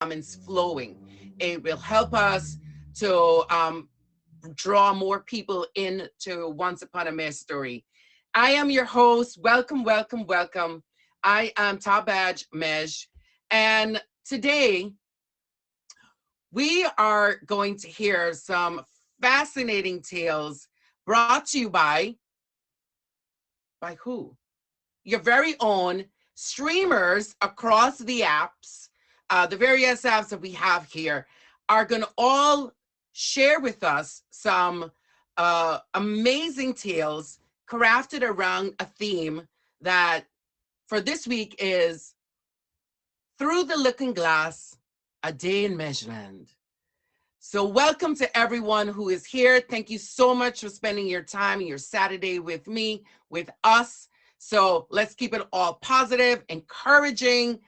comments flowing. It will help us to draw more people into Once Upon a Mejstory. I am your host. Welcome, welcome, welcome. I am Tabaj Mej. And today we are going to hear some fascinating tales brought to you by who? Your very own streamers across the apps, the various apps that we have here, are going to all share with us some amazing tales crafted around a theme that for this week is Through the Looking Glass, a Day in Mejland. So welcome to everyone who is here. Thank you so much for spending your time and your Saturday with me, with us. So let's keep it all positive, encouraging,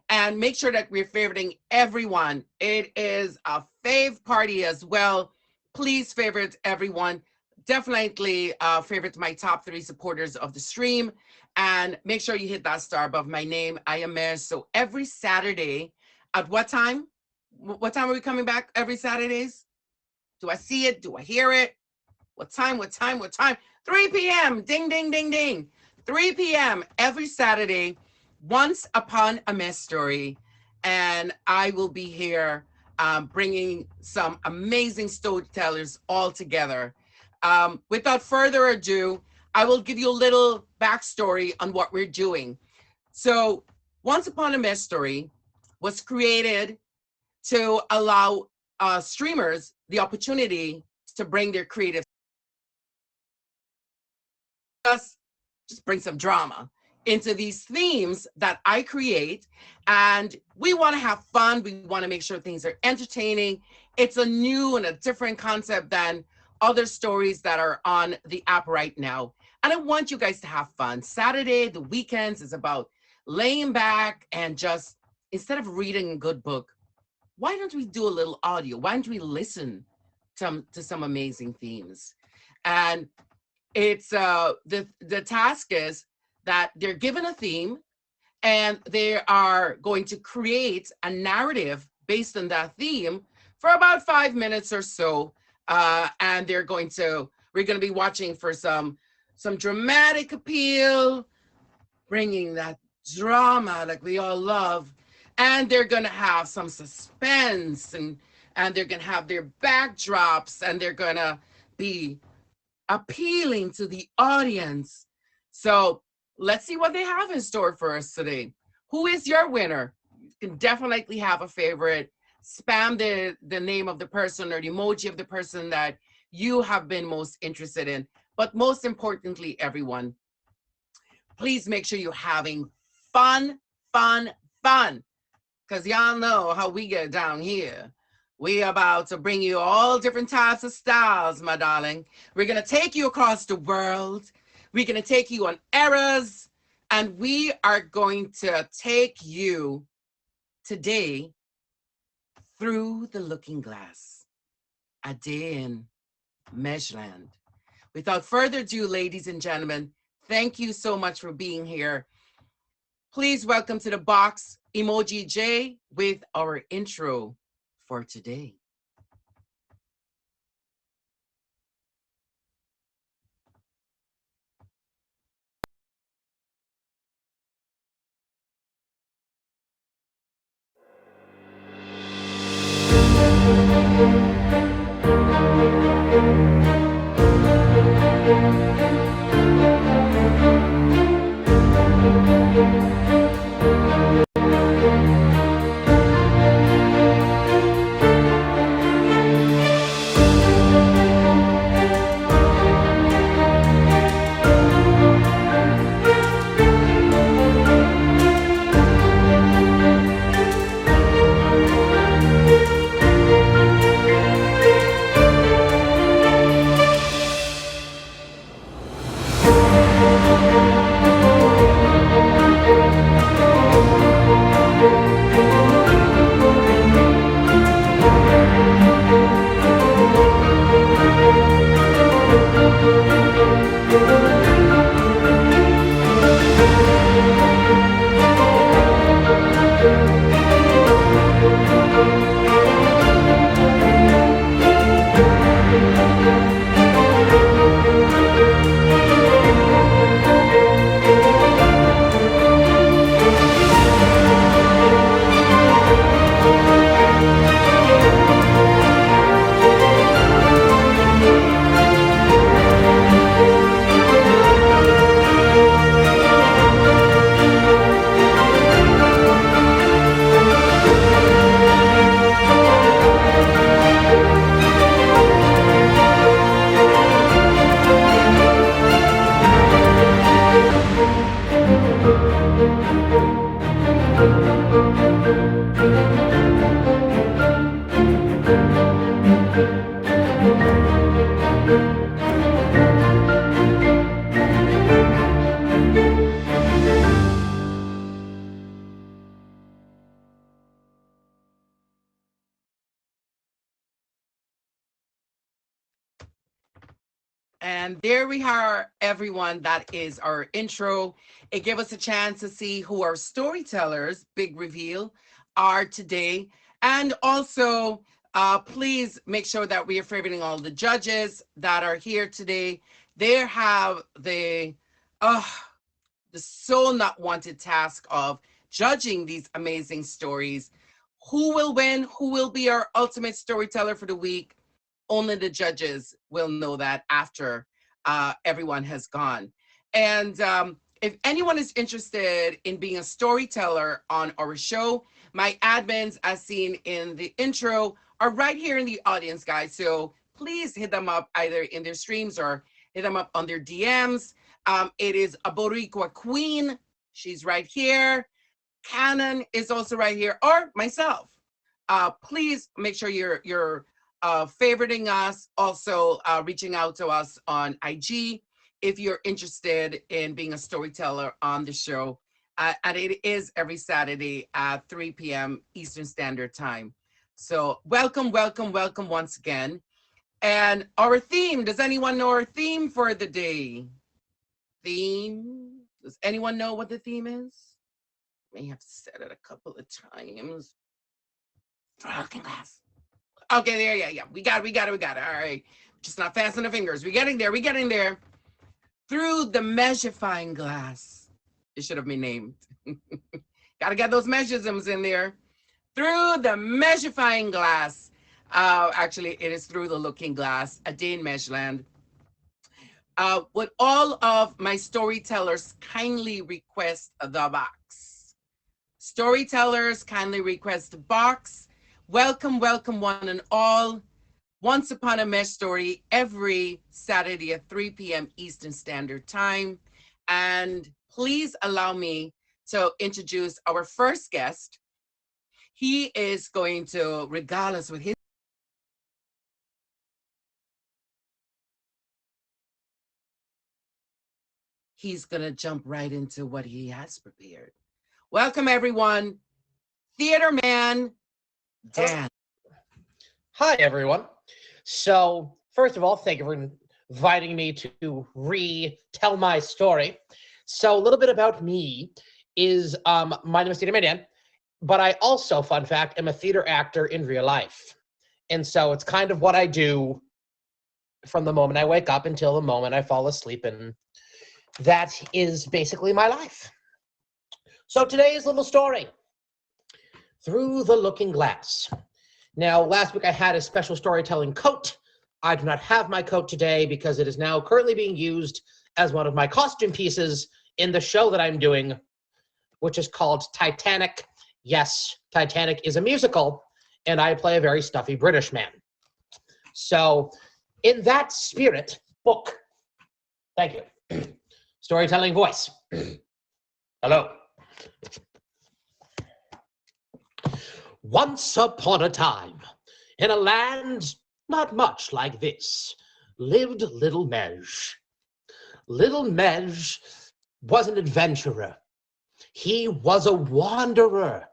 and make sure that we're favoriting everyone. It is a fave party as well. Please favorite everyone. Definitely favorite my top 3 supporters of the stream. And make sure you hit that star above my name. I am Mej. So every Saturday, at what time? What time are we coming back every Saturdays? Do I see it? Do I hear it? What time? What time? What time? 3 p.m. Ding, ding, ding, ding. 3 p.m. every Saturday, Once Upon a Mejstory. And I will be here bringing some amazing storytellers all together. Without further ado, I will give you a little backstory on what we're doing. So Once Upon a Mejstory was created to allow streamers the opportunity to bring their creative, just bring some drama into these themes that I create. And we want to have fun. We want to make sure things are entertaining. It's a new and a different concept than other stories that are on the app right now. And I want you guys to have fun. Saturday, the weekends, is about laying back and just, instead of reading a good book, why don't we do a little audio? Why don't we listen to some amazing themes? And it's the task is that they're given a theme and they are going to create a narrative based on that theme for about 5 minutes or so. And we're going to be watching for some dramatic appeal, bringing that drama like we all love. And they're going to have some suspense and they're going to have their backdrops and they're going to be appealing to the audience. So let's see what they have in store for us today. Who is your winner? You can definitely have a favorite. Spam the name of the person or the emoji of the person that you have been most interested in. But most importantly, everyone, please make sure you're having fun, fun, fun. Because y'all know how we get down here. We about to bring you all different types of styles, my darling. We're going to take you across the world. We're going to take you on eras. And we are going to take you today through the looking glass. A day in Mejland. Without further ado, ladies and gentlemen, thank you so much for being here. Please welcome to the box Emoji J with our intro for today. And there we are, everyone. That is our intro. It gave us a chance to see who our storytellers, big reveal, are today. And also, please make sure that we are favoriting all the judges that are here today. They have uh, the so not wanted task of judging these amazing stories. Who will win? Who will be our ultimate storyteller for the week? Only the judges will know that after everyone has gone. And if anyone is interested in being a storyteller on our show, my admins, as seen in the intro, are right here in the audience, guys. So please hit them up either in their streams or hit them up on their DMs. It is a Boricua Queen. She's right here. Cannon is also right here, or myself. Please make sure you're favoriting us, also reaching out to us on IG if you're interested in being a storyteller on the show. And it is every Saturday at 3 p.m. Eastern Standard Time. So welcome, welcome, welcome once again. And our theme, does anyone know our theme for the day? Theme? Does anyone know what the theme is? May have said it a couple of times. Looking glass. Okay, there, yeah. We got it. All right. Just not fast on the fingers. We're getting there. Through the measuring glass. It should have been named. Gotta get those measurisms in there. Through the measuring glass. Actually, it is through the looking glass. A day in Mejland. Would all of my storytellers kindly request the box? Storytellers, kindly request the box. Welcome, welcome one and all. Once Upon a Mejstory every Saturday at 3 p.m. Eastern Standard Time. And please allow me to introduce our first guest. He is going to regale us with his. He's going to jump right into what he has prepared. Welcome, everyone. Theater man, Dan. Hi, everyone. So, first of all, thank you for inviting me to retell my story. So, a little bit about me is my name is Theater Man Dan, but I also, fun fact, am a theater actor in real life. And so it's kind of what I do from the moment I wake up until the moment I fall asleep. And that is basically my life. So today's little story, Through the Looking Glass. Now, last week I had a special storytelling coat. I do not have my coat today because it is now currently being used as one of my costume pieces in the show that I'm doing, which is called Titanic. Yes, Titanic is a musical, and I play a very stuffy British man. So, in that spirit, book. Thank you. Storytelling voice. Hello. Once upon a time, in a land not much like this, lived little Mej. Little Mej was an adventurer. He was a wanderer.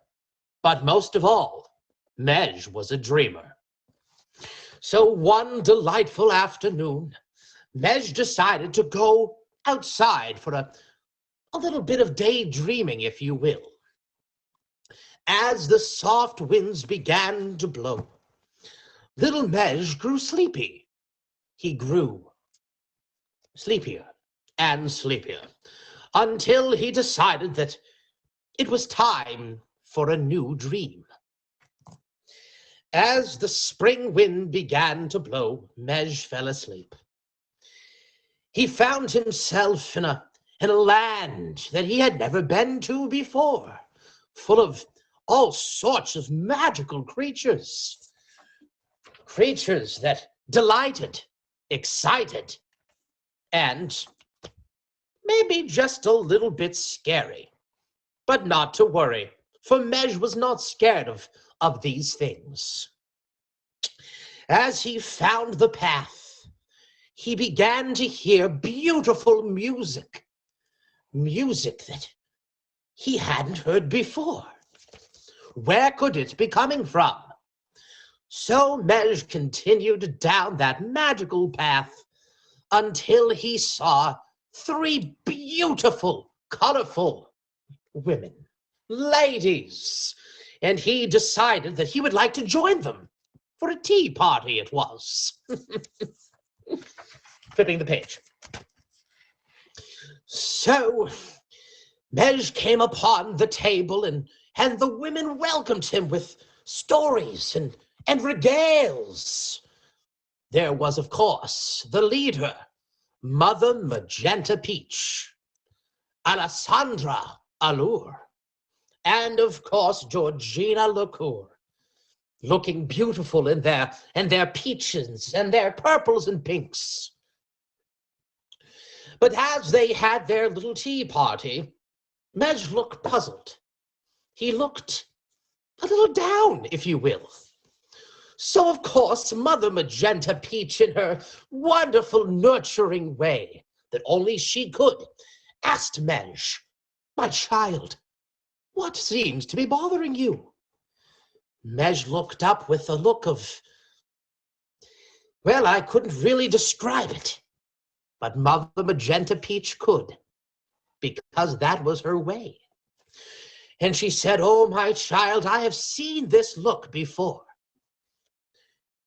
But most of all, Mej was a dreamer. So one delightful afternoon, Mej decided to go outside for a little bit of daydreaming, if you will. As the soft winds began to blow, little Mej grew sleepy. He grew sleepier and sleepier until he decided that it was time for a new dream. As the spring wind began to blow, Mej fell asleep. He found himself in a land that he had never been to before, full of all sorts of magical creatures. Creatures that delighted, excited, and maybe just a little bit scary. But not to worry, for Mej was not scared of these things. As he found the path, he began to hear beautiful music. Music that he hadn't heard before. Where could it be coming from? So Mej continued down that magical path until he saw three beautiful, colorful women, ladies, and he decided that he would like to join them for a tea party it was. Flipping the page. So Mej came upon the table, and the women welcomed him with stories and regales. There was, of course, the leader, Mother Magenta Peach, Alessandra Allure, and of course Georgina Lacour, looking beautiful in their peaches and their purples and pinks. But as they had their little tea party, Mej looked puzzled. He looked a little down, if you will. So, of course, Mother Magenta Peach, in her wonderful, nurturing way that only she could, asked Mej, "My child, what seems to be bothering you?" Mej looked up with a look of, well, I couldn't really describe it, but Mother Magenta Peach could, because that was her way. And she said, "Oh, my child, I have seen this look before.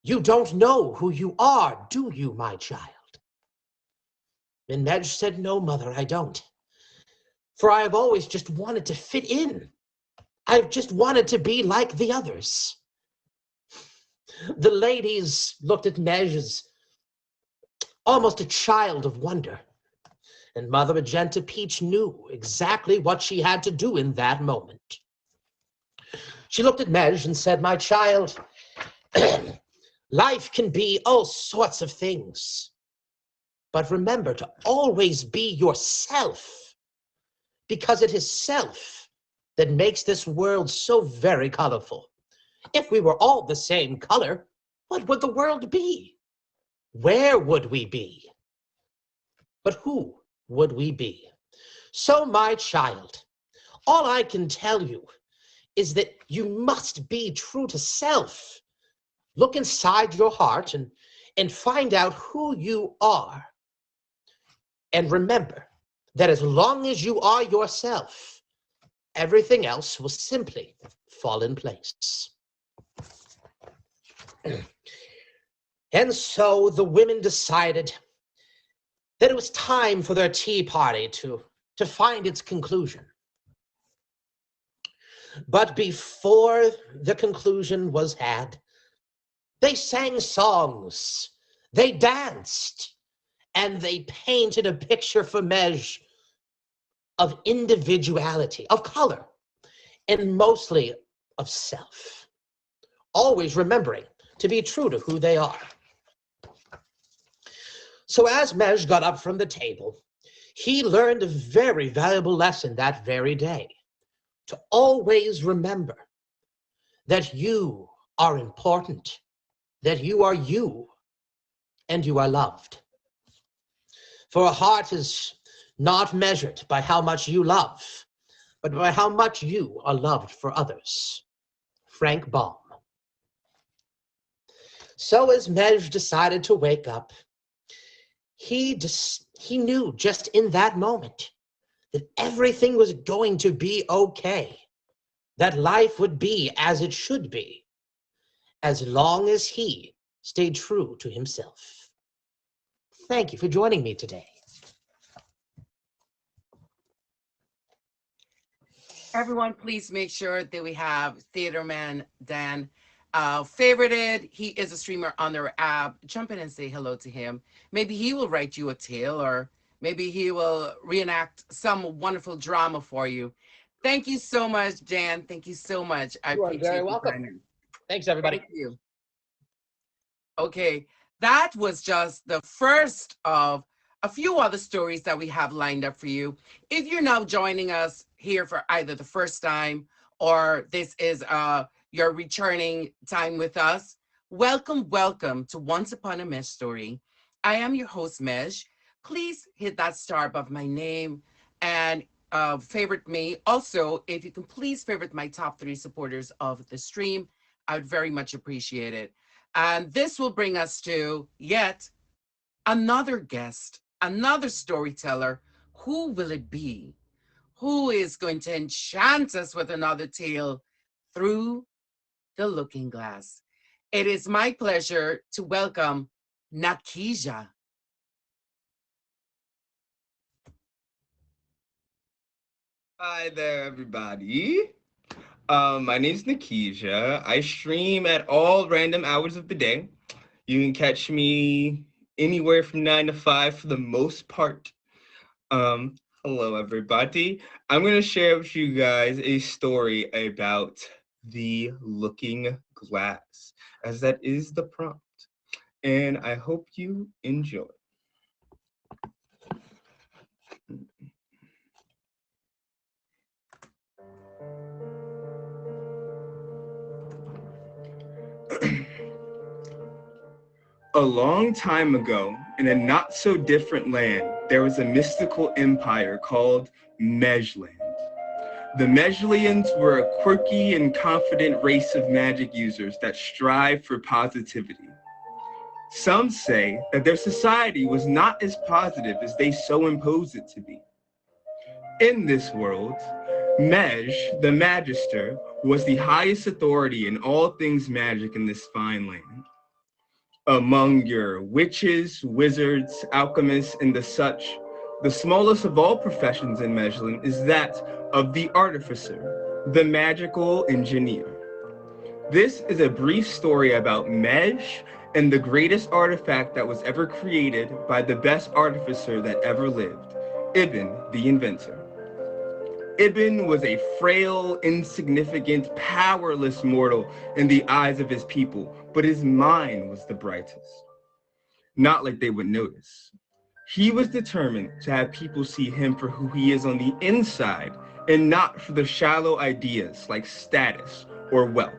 You don't know who you are, do you, my child?" And Mej said, "No, Mother, I don't. For I have always just wanted to fit in. I've just wanted to be like the others." The ladies looked at Mej as almost a child of wonder. And Mother Magenta Peach knew exactly what she had to do in that moment. She looked at Mej and said, "My child, life can be all sorts of things. But remember to always be yourself, because it is self that makes this world so very colorful. If we were all the same color, what would the world be? Where would we be? But who would we be? So, my child, all I can tell you is that you must be true to self. Look inside your heart and find out who you are. And remember that as long as you are yourself, everything else will simply fall in place." And so the women decided that it was time for their tea party to find its conclusion. But before the conclusion was had, they sang songs, they danced, and they painted a picture for Mej of individuality, of color, and mostly of self, always remembering to be true to who they are. So as Mej got up from the table, he learned a very valuable lesson that very day, to always remember that you are important, that you are you, and you are loved. For a heart is not measured by how much you love, but by how much you are loved for others. Frank Baum. So as Mej decided to wake up, he knew just in that moment that everything was going to be okay, that life would be as it should be, as long as he stayed true to himself. Thank you for joining me today. Everyone, please make sure that we have Theaterman Dan favorited. He is a streamer on their app. Jump in and say hello to him. Maybe he will write you a tale, or maybe he will reenact some wonderful drama for you. Thank you so much, Dan. Thank you so much. I You are appreciate very you welcome. joining. Thanks, everybody. Thank you. Okay, that was just the first of a few other stories that we have lined up for you. If you're now joining us here for either the first time or this is your returning time with us, welcome to Once Upon a Mejstory. I am your host, Mej. Please hit that star above my name and favorite me. Also, if you can please favorite my top 3 supporters of the stream, I would very much appreciate it. And this will bring us to yet another guest, another storyteller. Who will it be? Who is going to enchant us with another tale through the looking glass? It is my pleasure to welcome Nakija. Hi there, everybody. My name's Nikija. I stream at all random hours of the day. You can catch me anywhere from 9 to 5 for the most part. Um, Hello, everybody. I'm going to share with you guys a story about the looking glass, as that is the prompt. And I hope you enjoy. A long time ago, in a not so different land, there was a mystical empire called Mejland. The Mejlians were a quirky and confident race of magic users that strive for positivity. Some say that their society was not as positive as they so imposed it to be. In this world, Mej, the Magister, was the highest authority in all things magic in this fine land. Among your witches, wizards, alchemists, and the such, the smallest of all professions in Mejlin is that of the artificer, the magical engineer. This is a brief story about Mej and the greatest artifact that was ever created by the best artificer that ever lived, Ibn the inventor. Ibn was a frail, insignificant, powerless mortal in the eyes of his people, but his mind was the brightest. Not like they would notice. He was determined to have people see him for who he is on the inside and not for the shallow ideas like status or wealth.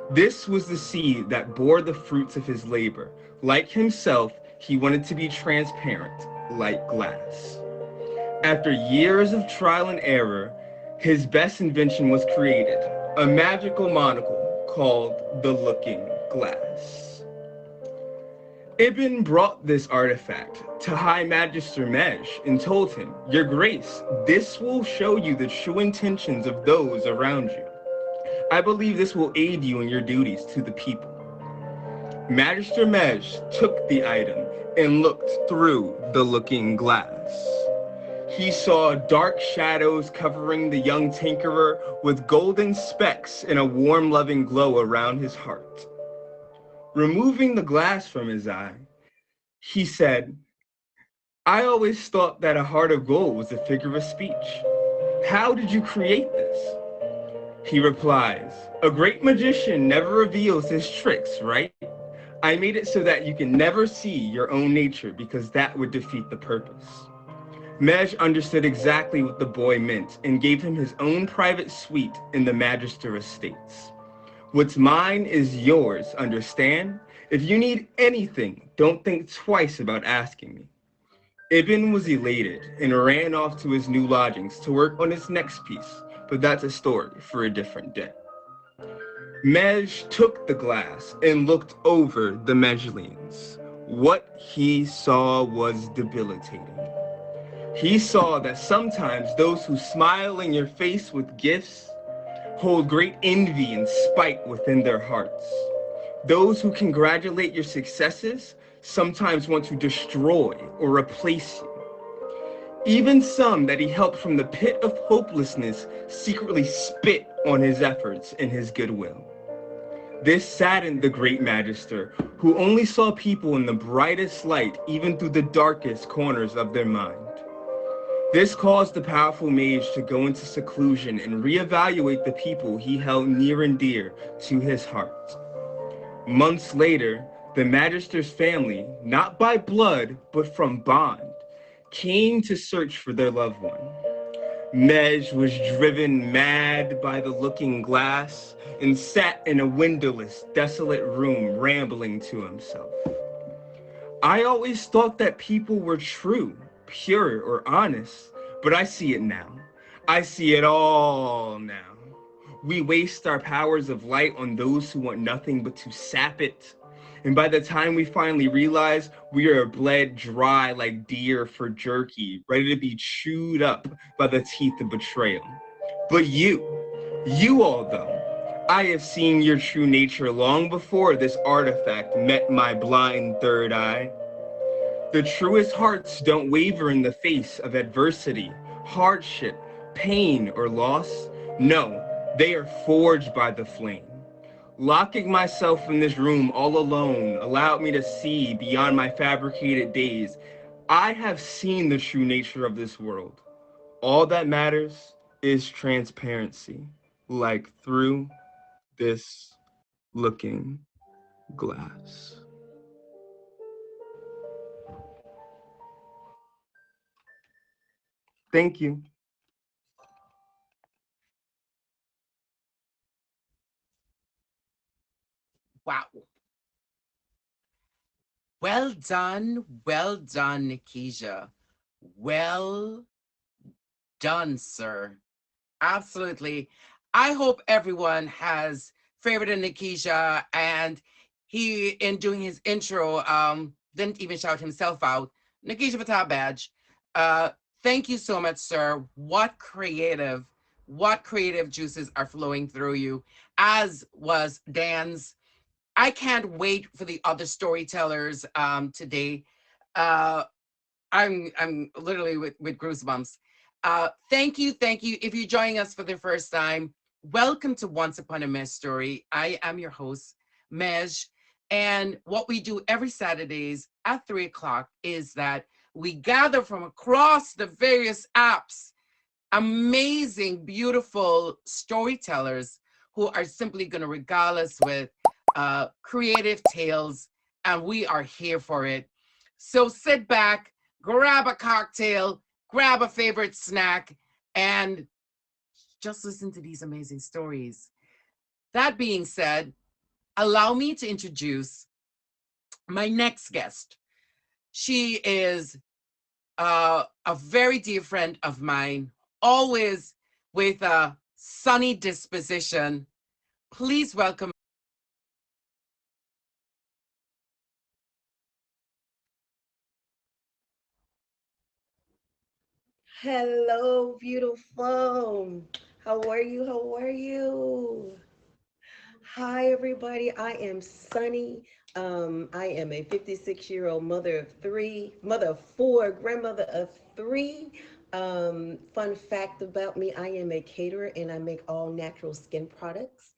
This was the seed that bore the fruits of his labor. Like himself, he wanted to be transparent, like glass. After years of trial and error, his best invention was created, a magical monocle called the Looking Glass. Ibn brought this artifact to High Magister Mej and told him, "Your Grace, this will show you the true intentions of those around you. I believe this will aid you in your duties to the people." Magister Mej took the item and looked through the Looking Glass. He saw dark shadows covering the young tinkerer with golden specks and a warm, loving glow around his heart. Removing the glass from his eye, he said, "I always thought that a heart of gold was a figure of speech. How did you create this?" He replies, "A great magician never reveals his tricks, right? I made it so that you can never see your own nature because that would defeat the purpose." Mej understood exactly what the boy meant and gave him his own private suite in the Magister estates. "What's mine is yours, understand? If you need anything, don't think twice about asking me." Ibn was elated and ran off to his new lodgings to work on his next piece, but that's a story for a different day. Mej took the glass and looked over the Mejlians. What he saw was debilitating. He saw that sometimes those who smile in your face with gifts hold great envy and spite within their hearts. Those who congratulate your successes sometimes want to destroy or replace you. Even some that he helped from the pit of hopelessness secretly spit on his efforts and his goodwill. This saddened the great Magister, who only saw people in the brightest light even through the darkest corners of their mind. This caused the powerful mage to go into seclusion and reevaluate the people he held near and dear to his heart. Months later, the Magister's family, not by blood, but from bond, came to search for their loved one. Mej was driven mad by the looking glass and sat in a windowless, desolate room rambling to himself. "I always thought that people were true, pure, or honest, but I see it now. I see it all now. We waste our powers of light on those who want nothing but to sap it, And by the time we finally realize, we are bled dry like deer for jerky, ready to be chewed up by the teeth of betrayal. But you all though, I have seen your true nature long before this artifact met my blind third eye. The truest hearts don't waver in the face of adversity, hardship, pain, or loss. No, they are forged by the flame. Locking myself in this room all alone allowed me to see beyond my fabricated days. I have seen the true nature of this world. All that matters is transparency, like through this looking glass. Thank you. Wow. Well done, Nikisha. Well done, sir. Absolutely. I hope everyone has favorited Nikisha, and he, in doing his intro, didn't even shout himself out. Nikisha Fatah Badge, uh, thank you so much, sir. What creative juices are flowing through you, as was Dan's. I can't wait for the other storytellers today. Uh, I'm literally with goosebumps. Thank you, thank you. If you're joining us for the first time, welcome to Once Upon a Mejstory. I am your host, Mej, and what we do every Saturdays at 3 o'clock is that we gather from across the various apps amazing, beautiful storytellers who are simply going to regale us with creative tales, and we are here for it. So sit back, grab a cocktail, grab a favorite snack, and just listen to these amazing stories. That being said, allow me to introduce my next guest. She is a very dear friend of mine, always with a sunny disposition. Please welcome. Hello, beautiful. How are you? How are you? Hi, everybody. I am Sunny. I am a 56-year-old mother of three, mother of four, grandmother of three. Fun fact about me, I am a caterer and I make all natural skin products.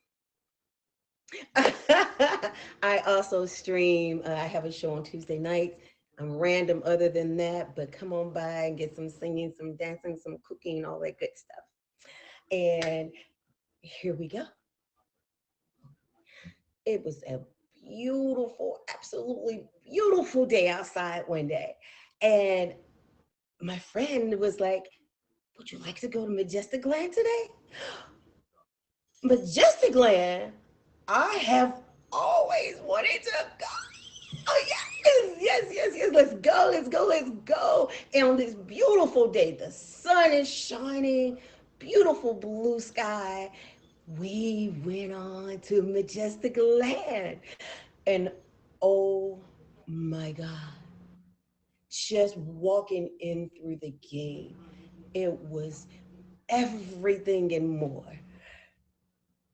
I also stream. I have a show on Tuesday nights. I'm random other than that, but come on by and get some singing, some dancing, some cooking, all that good stuff. And here we go. It was a beautiful, absolutely beautiful day outside one day. And my friend was like, would you like to go to Majestic Land today? Majestic Land? I have always wanted to go. Oh yes, yes, yes, yes. Let's go, let's go, let's go. And on this beautiful day, the sun is shining, beautiful blue sky. We went on to Majestic Land. And oh my God, just walking in through the gate, it was everything and more.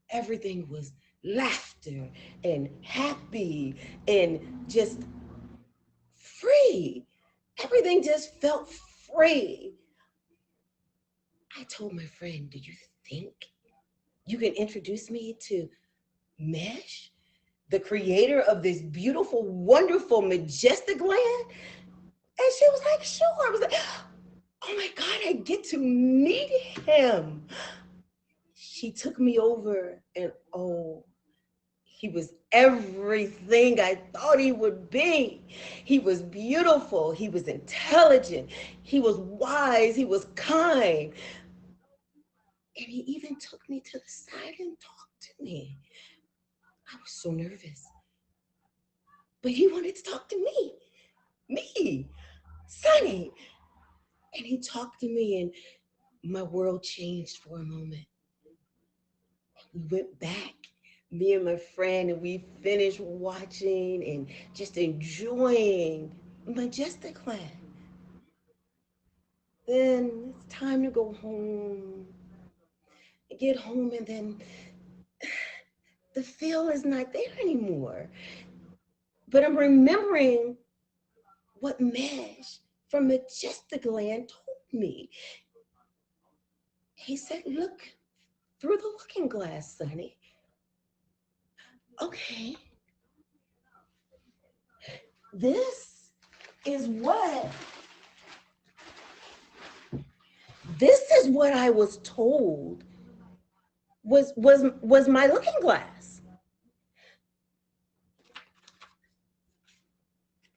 Everything was laughter and happy and just free. Everything just felt free. I told my friend, do you think you can introduce me to Mesh, the creator of this beautiful, wonderful, majestic land? And she was like, sure. I was like, oh my God, I get to meet him. She took me over, and oh, he was everything I thought he would be. He was beautiful. He was intelligent. He was wise. He was kind. And he even took me to the side and talked to me. I was so nervous. But he wanted to talk to me, Sonny. And he talked to me, and my world changed for a moment. We went back me and my friend, and we finished watching and just enjoying Majestic Land. Then it's time to go home. I get home, and then the feel is not there anymore. But I'm remembering what Mesh from Majestic Land told me. He said, look through the looking glass, Sonny. Okay, this is what I was told was my looking glass.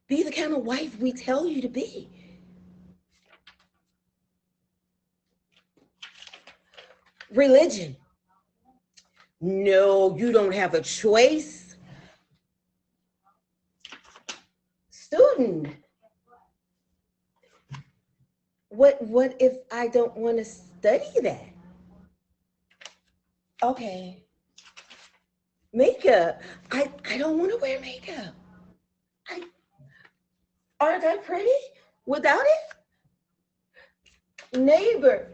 Be the kind of wife we tell you to be. Religion. No, you don't have a choice. Student. What if I don't want to study that? Okay. Makeup. I don't want to wear makeup. Aren't I pretty without it? Neighbor.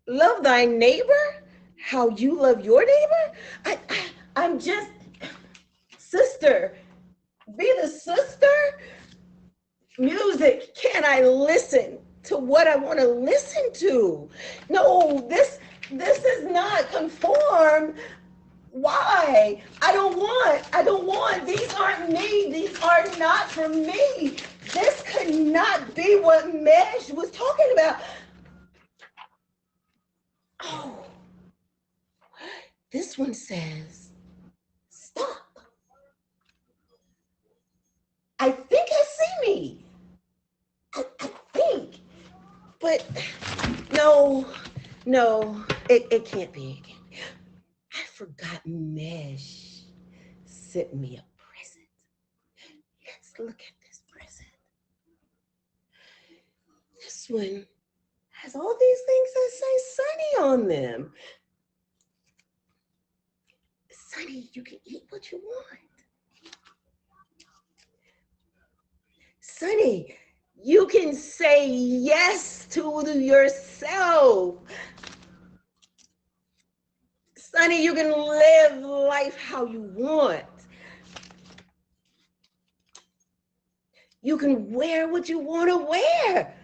Love thy neighbor how you love your neighbor. I'm just sister. Be the sister. Music. Can I listen to what I want to listen to? No, this is not conform. Why? I don't want. These aren't me. These are not for me. This could not be what Mesh was talking about. Oh, this one says, stop. I think I see me. I think, but no, it can't be. I forgot Mesh sent me a present. Let's look at this present. This one has all these things that say Sunny on them. Sunny, you can eat what you want. Sunny, you can say yes to yourself. Sunny, you can live life how you want. You can wear what you want to wear.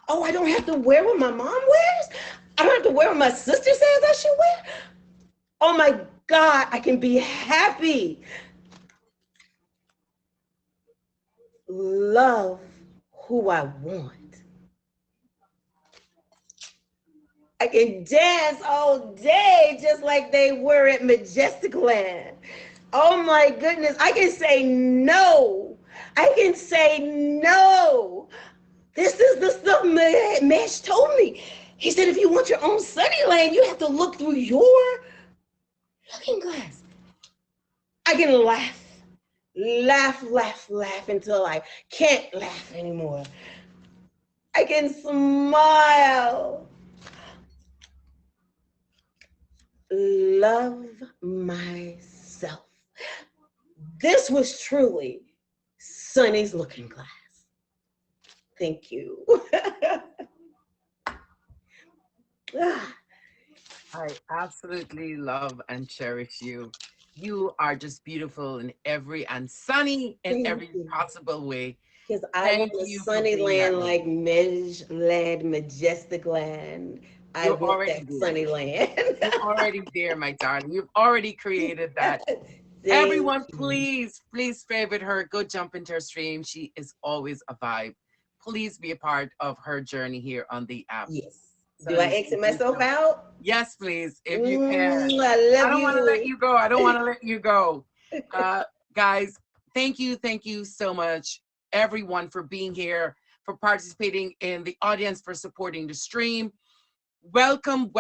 Oh, I don't have to wear what my mom wears? I don't have to wear what my sister says I should wear? Oh my God, I can be happy. Love who I want. I can dance all day just like they were at Majestic Land. Oh my goodness, I can say no. I can say no. This is the stuff Mesh told me. He said, if you want your own sunny land, you have to look through your looking glass. I can laugh until I can't laugh anymore. I can smile. Love myself. This was truly Sunny's looking glass. Thank you. I absolutely love and cherish you. You are just beautiful in every and sunny in Thank every you. possible way. Because I Thank want a you for sunny being that land way. like Mej Land, Majestic Land. I You're want already that there. sunny land. You're already there, my darling. You've already created that. Thank Everyone, you. please favorite her. Go jump into her stream. She is always a vibe. Please be a part of her journey here on the app. Yes. Do I Sunny, exit thank you myself so- out? Yes, please, if you can. I I love don't want to let you. you go. I don't want to let you go. Guys, thank you so much, everyone, for being here, for participating in the audience, for supporting the stream. Welcome.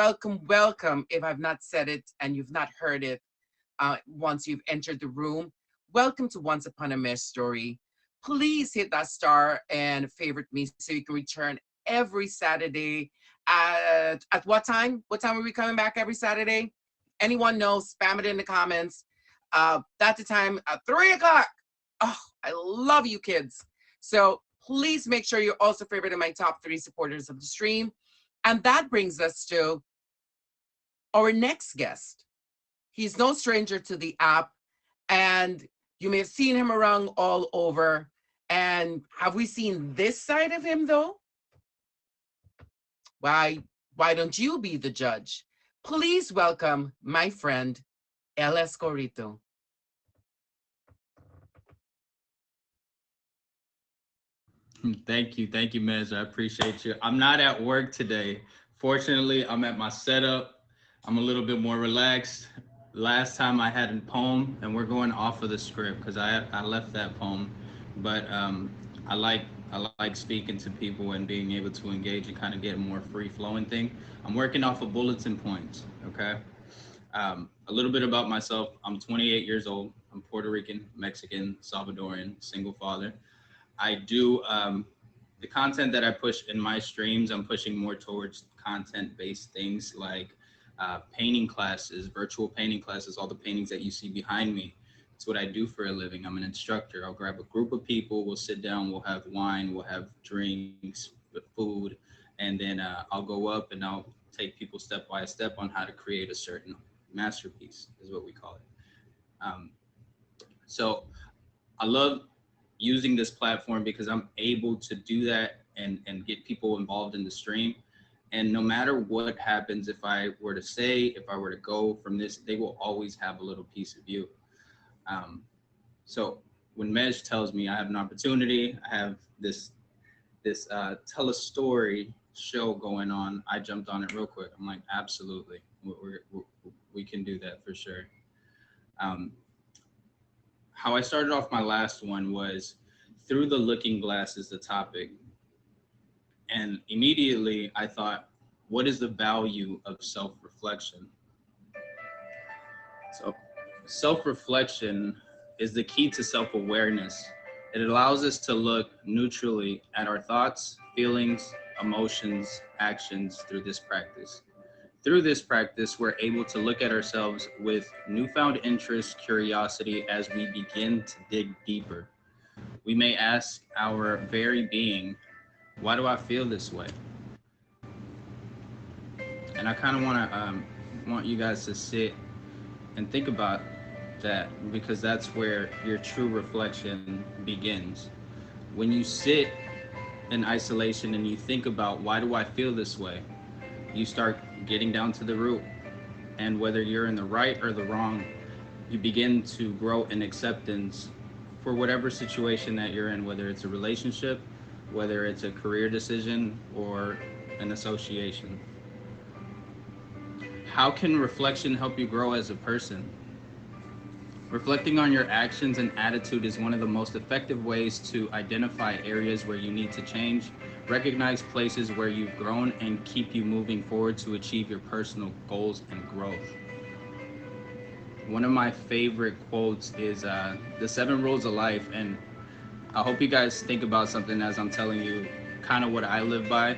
If I've not said it and you've not heard it, once you've entered the room, welcome to Once Upon a Mejstory. Please hit that star and favorite me so you can return every Saturday at what time? What time are we coming back every Saturday? anyone knows, spam it in the comments. That's the time at 3 o'clock. Oh, I love you kids. So please make sure you're also favoriting my top 3 supporters of the stream. And that brings us to our next guest. He's no stranger to the app, and you may have seen him around all over. And have we seen this side of him though? Why don't you be the judge? Please welcome my friend, El Escorito. Thank you, Mez. I appreciate you. I'm not at work today. Fortunately, I'm at my setup. I'm a little bit more relaxed. Last time I had a poem, and we're going off of the script because I left that poem. But I like speaking to people and being able to engage and kind of get a more free flowing thing. I'm working off of bulletin points. Okay. A little bit about myself. I'm 28 years old. I'm Puerto Rican, Mexican, Salvadorian, single father. I do the content that I push in my streams. I'm pushing more towards content-based things like painting classes, virtual painting classes, all the paintings that you see behind me. It's what I do for a living. I'm an instructor. I'll grab a group of people, we'll sit down, we'll have wine, we'll have drinks, food, and then I'll go up and I'll take people step by step on how to create a certain masterpiece, is what we call it. So I love using this platform because I'm able to do that and get people involved in the stream. And no matter what happens, if I were to go from this, they will always have a little piece of you. So when Mej tells me I have an opportunity, I have this tell a story show going on, I jumped on it real quick. I'm like, absolutely, we can do that for sure. How I started off my last one was through the looking glass is the topic. And immediately I thought, what is the value of self-reflection? So self-reflection is the key to self-awareness. It allows us to look neutrally at our thoughts, feelings, emotions, actions through this practice. Through this practice, we're able to look at ourselves with newfound interest, curiosity as we begin to dig deeper. We may ask our very being, why do I feel this way? And I kind of want you guys to sit and think about that, because that's where your true reflection begins. When you sit in isolation and you think about, why do I feel this way? You start getting down to the root. And whether you're in the right or the wrong, you begin to grow in acceptance for whatever situation that you're in, whether it's a relationship, whether it's a career decision, or an association. How can reflection help you grow as a person? Reflecting on your actions and attitude is one of the most effective ways to identify areas where you need to change, recognize places where you've grown, and keep you moving forward to achieve your personal goals and growth. One of my favorite quotes is the 7 rules of life. And I hope you guys think about something as I'm telling you kind of what I live by.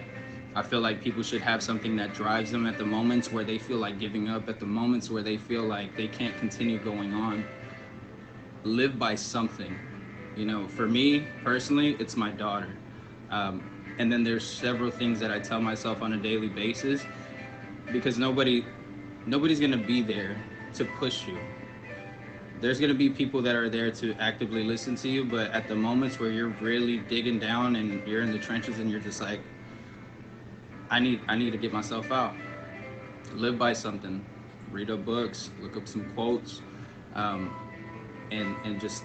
I feel like people should have something that drives them at the moments where they feel like giving up, at the moments where they feel like they can't continue going on. Live by something. You know, for me personally, it's my daughter. And then there's several things that I tell myself on a daily basis, because nobody's gonna be there to push you. There's gonna be people that are there to actively listen to you, but at the moments where you're really digging down and you're in the trenches and you're just like, I need to get myself out. Live by something. Read up books, look up some quotes, and just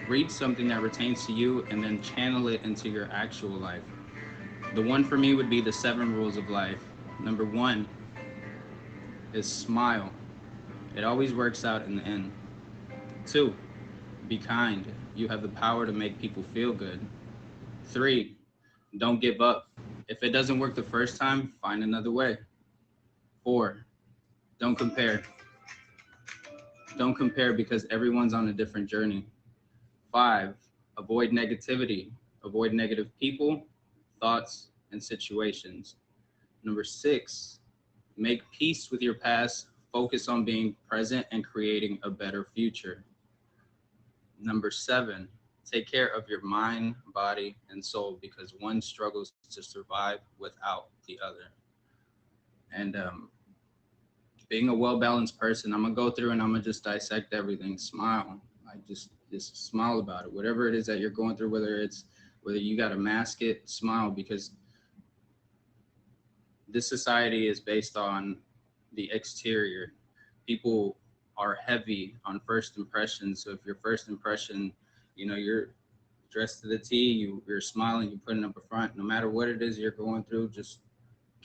read something that pertains to you and then channel it into your actual life. The one for me would be the 7 rules of life. Number 1 is smile. It always works out in the end. 2, be kind. You have the power to make people feel good. 3, don't give up. If it doesn't work the first time, find another way. 4, don't compare. Don't compare because everyone's on a different journey. 5, avoid negativity. Avoid negative people, thoughts, and situations. Number 6, make peace with your past. focus on being present and creating a better future. Number 7, take care of your mind, body, and soul because one struggles to survive without the other. And being a well-balanced person, I'm gonna go through and I'm gonna just dissect everything. Smile, like just smile about it. Whatever it is that you're going through, whether you gotta mask it, smile because this society is based on the exterior. People are heavy on first impressions. So if your first impression, you're dressed to the T, you're smiling, you're putting up a front, no matter what it is you're going through, just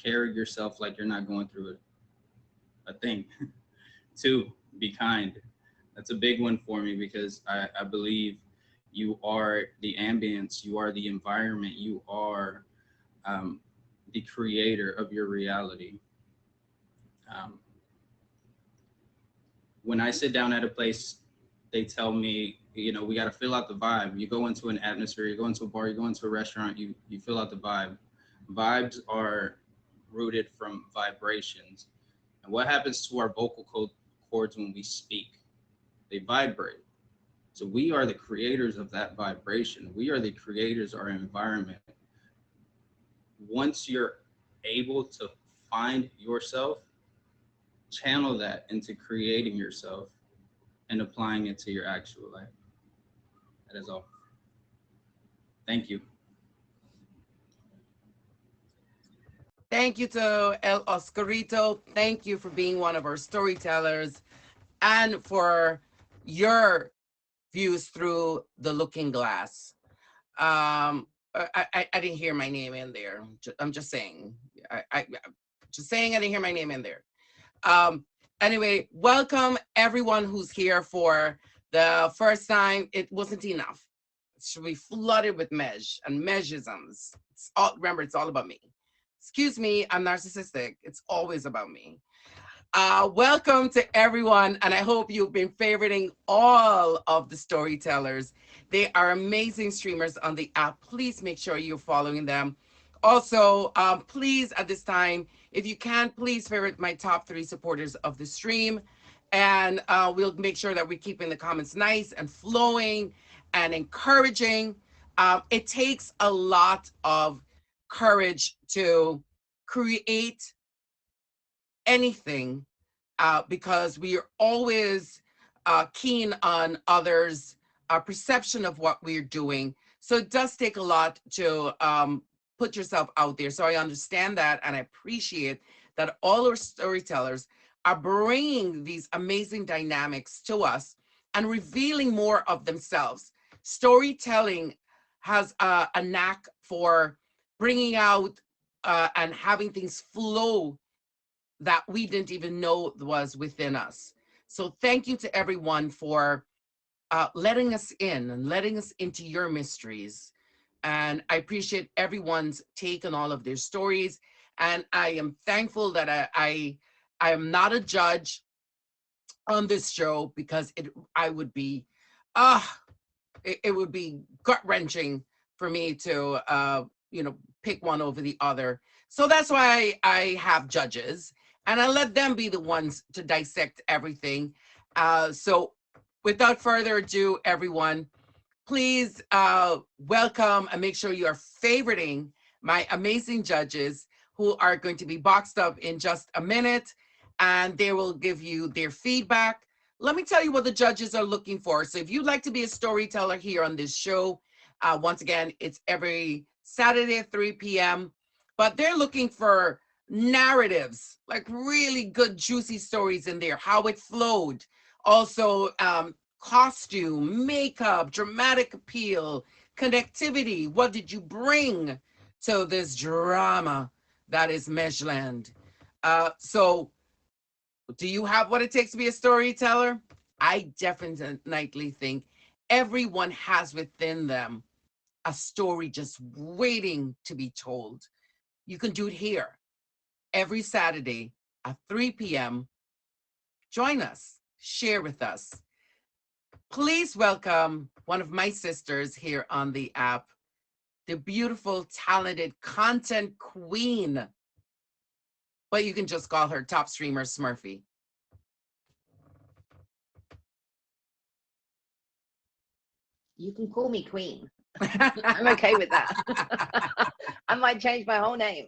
carry yourself like you're not going through a thing. 2, be kind. That's a big one for me because I believe you are the ambience, you are the environment, you are the creator of your reality. Um, when I sit down at a place, they tell me, we got to fill out the vibe. You go into an atmosphere, you go into a bar, you go into a restaurant, you fill out the vibe. Vibes are rooted from vibrations. And what happens to our vocal cords when we speak? They vibrate. So we are the creators of that vibration. We are the creators of our environment. Once you're able to find yourself, channel that into creating yourself and applying it to your actual life. That is all. Thank you. Thank you to El Oscarito. Thank you for being one of our storytellers and for your views through the looking glass. I didn't hear my name in there. I'm just saying. I just saying I didn't hear my name in there. Anyway, welcome everyone who's here for the first time. It wasn't enough. It should be flooded with and Mejisms. Remember, it's all about me. Excuse me, I'm narcissistic. It's always about me. Welcome to everyone, and I hope you've been favoriting all of the storytellers. They are amazing streamers on the app. Please make sure you're following them. Also, please at this time, if you can, please favorite my top 3 supporters of the stream, and we'll make sure that we're keeping the comments nice and flowing and encouraging. It takes a lot of courage to create anything because we are always keen on others' perception of what we're doing. So it does take a lot to put yourself out there. So I understand that, and I appreciate that all our storytellers are bringing these amazing dynamics to us and revealing more of themselves. Storytelling has a knack for bringing out and having things flow that we didn't even know was within us. So thank you to everyone for letting us in and letting us into your mysteries. And I appreciate everyone's take on all of their stories. And I am thankful that I am not a judge on this show because I would be, it would be gut wrenching for me to, pick one over the other. So that's why I have judges, and I let them be the ones to dissect everything. So without further ado, everyone, please welcome and make sure you are favoriting my amazing judges who are going to be boxed up in just a minute, and they will give you their feedback. Let me tell you what the judges are looking for. So if you'd like to be a storyteller here on this show, once again, it's every Saturday at 3 p.m., but they're looking for narratives, like really good, juicy stories in there, how it flowed. Also, costume, makeup, dramatic appeal, connectivity. What did you bring to this drama that is Mejland? So do you have what it takes to be a storyteller? I definitely think everyone has within them a story just waiting to be told. You can do it here every Saturday at 3 p.m. Join us, share with us. Please welcome one of my sisters here on the app, the beautiful, talented content queen. But you can just call her top streamer Smurfy. You can call me Queen. I'm okay with that. I might change my whole name.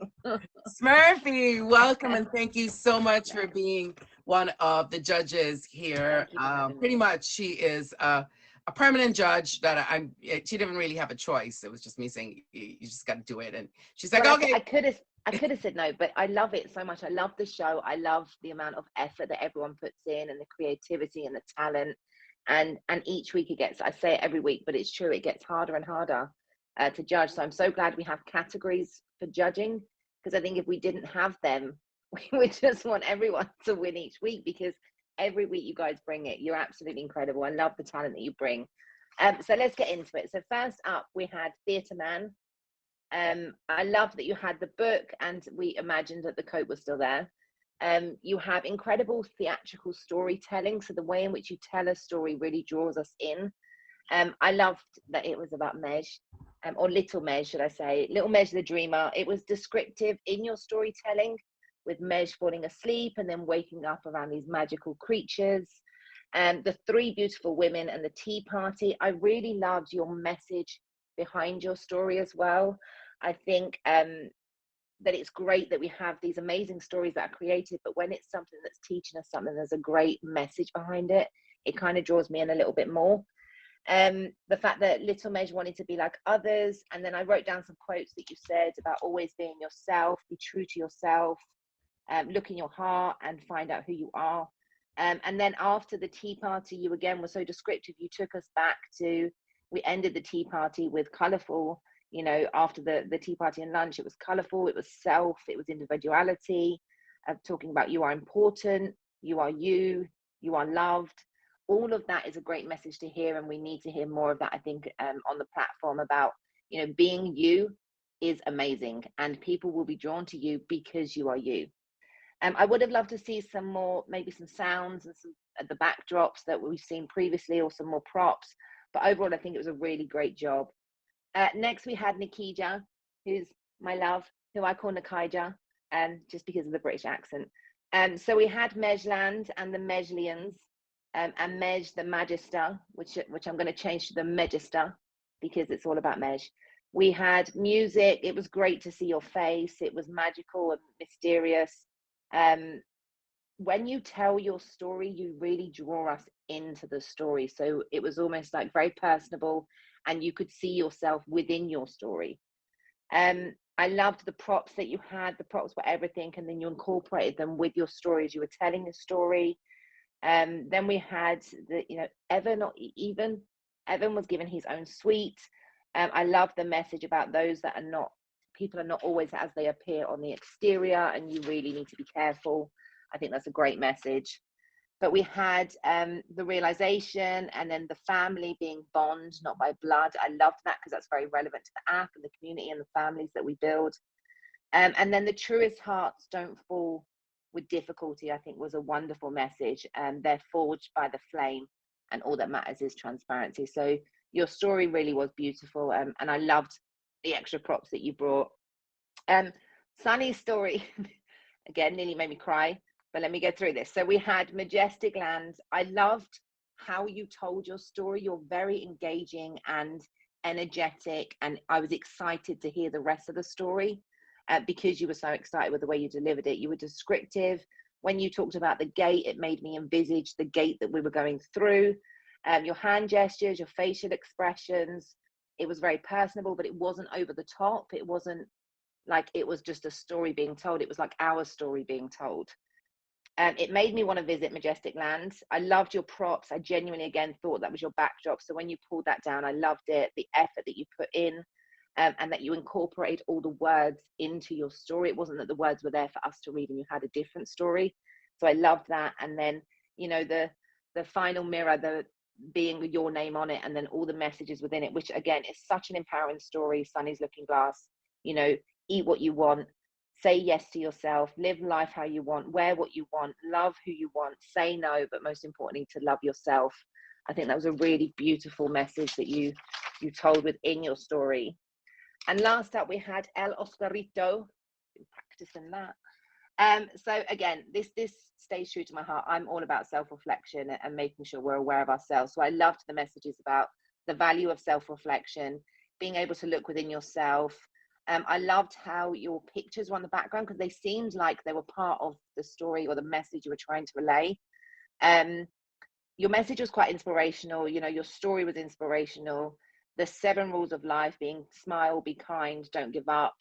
Smurfy, welcome and thank you so much for being one of the judges here. Thank you for having Pretty me. much, she is a permanent judge that she didn't really have a choice. It was just me saying, you just got to do it. And she's like, Well, okay. I could have said no, but I love it so much. I love the show. I love the amount of effort that everyone puts in and the creativity and the talent. And each week it gets, I say it every week, but it's true, it gets harder and harder to judge. So I'm so glad we have categories for judging, because I think if we didn't have them, we would just want everyone to win each week, because every week you guys bring it. You're absolutely incredible. I love the talent that you bring. So let's get into it. So first up, we had Theatre Man. I love that you had the book, and we imagined that the coat was still there. You have incredible theatrical storytelling. So the way in which you tell a story really draws us in. I loved that it was about Mej, or Little Mej, should I say, Little Mej the Dreamer. It was descriptive in your storytelling, with Mej falling asleep and then waking up around these magical creatures. The three beautiful women and the tea party. I really loved your message behind your story as well. I think that it's great that we have these amazing stories that are created, but when it's something that's teaching us something, there's a great message behind it, it kind of draws me in a little bit more. The fact that Little Mej wanted to be like others, and then I wrote down some quotes that you said about always being yourself, be true to yourself, look in your heart and find out who you are. And then after the tea party, you again were so descriptive. You took us back to, we ended the tea party with colorful, you know, after the tea party and lunch, it was colorful, it was self, it was individuality, talking about you are important, you are loved. All of that is a great message to hear, and we need to hear more of that, I think, on the platform, about, you know, being you is amazing, and people will be drawn to you because you are you. I would have loved to see some more, maybe some sounds and some the backdrops that we've seen previously, or some more props. But overall, I think it was a really great job. Next, we had Nikija, who's my love, who I call Nikaija, just because of the British accent. So we had Mejland and the Mejlians, and Mej the Magister, which I'm going to change to the Megister, because it's all about Mej. We had music. It was great to see your face. It was magical and mysterious. When you tell your story, you really draw us into the story. So it was almost like very personable, and you could see yourself within your story. I loved the props that you had. The props were everything, and then you incorporated them with your story as you were telling the story. Then we had the, you know, Evan was given his own suite. I love the message about those that are not, people are not always as they appear on the exterior, and you really need to be careful. I think that's a great message. But we had the realization, and then the family being bond, not by blood. I loved that, because that's very relevant to the app and the community and the families that we build. And then the truest hearts don't fall with difficulty, I think, was a wonderful message. And they're forged by the flame, and all that matters is transparency. So your story really was beautiful, and I loved the extra props that you brought. Sunny's story, again, nearly made me cry, but let me get through this. So we had Majestic Lands. I loved how you told your story. You're very engaging and energetic, and I was excited to hear the rest of the story, because you were so excited with the way you delivered it. You were descriptive. When you talked about the gate, it made me envisage the gate that we were going through. Your hand gestures, your facial expressions, it was very personable, but it wasn't over the top. It wasn't like it was just a story being told. It was like our story being told. It made me want to visit Majestic Lands. I loved your props. I genuinely, again, thought that was your backdrop. So when you pulled that down, I loved it. The effort that you put in, and that you incorporate all the words into your story. It wasn't that the words were there for us to read and you had a different story. So I loved that. And then, you know, the final mirror, the being with your name on it, and then all the messages within it, which again is such an empowering story. Sunny's Looking Glass, you know, eat what you want, say yes to yourself, live life how you want, wear what you want, love who you want, say no, but most importantly, to love yourself. I think that was a really beautiful message that you told within your story. And last up, we had El Oscarito. Been practicing that. So again, this stays true to my heart. I'm all about self-reflection and making sure we're aware of ourselves. So I loved the messages about the value of self-reflection, being able to look within yourself. I loved how your pictures were on the background because they seemed like they were part of the story or the message you were trying to relay. Your message was quite inspirational. You know, your story was inspirational. The 7 rules of life being smile, be kind, don't give up,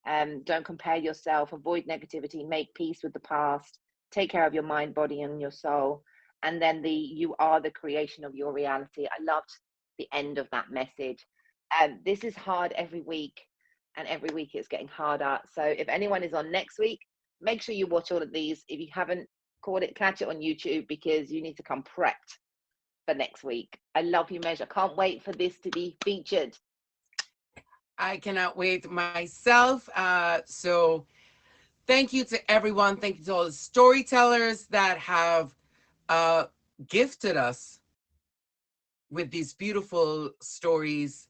don't compare yourself, avoid negativity, make peace with the past, take care of your mind, body, and your soul. And then you are the creation of your reality. I loved the end of that message. This is hard every week, and every week it's getting harder. So if anyone is on next week, make sure you watch all of these. If you haven't caught it, catch it on YouTube, because you need to come prepped for next week. I love you, Mej. I can't wait for this to be featured. I cannot wait myself. So thank you to everyone. Thank you to all the storytellers that have gifted us with these beautiful stories.